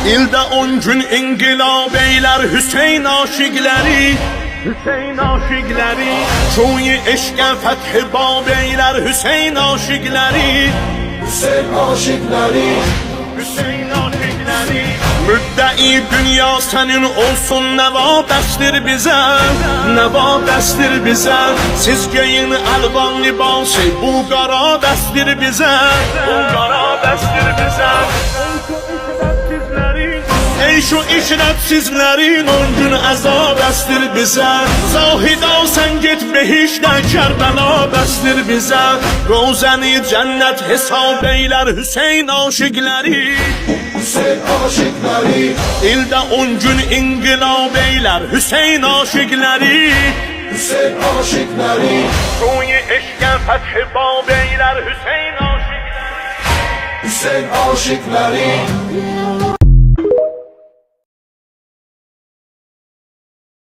İldə 10 gün inqilab eylər Hüseyn aşiqləri, Hüseyn aşiqləri. Şuyi eşqə fəth bab eylər Hüseyn aşiqləri, Hüseyn aşıkları, Hüseyn aşiqləri. Müddəi dünya sənin olsun, nəva bəsdir bizə, nəva bəsdir bizə. Siz geyin əlvan libası, bu qara bəsdir bizə, bu qara bəsdir bizə. Ey şu işrətsizlərin 10 gün əzab əstir bizə. Zahida sən get behişdə, Kərbəla bəsdir bizə. Rozəni cənnət hesab eylər Hüseyn aşiqləri, Hüseyn aşıkları, İldə 10 gün inqilab eylər Hüseyn aşiqləri, Hüseyn aşıkları, Şuyi eşqə fəth bab eylər Hüseyn aşiqləri. Hüseyn aşıkları.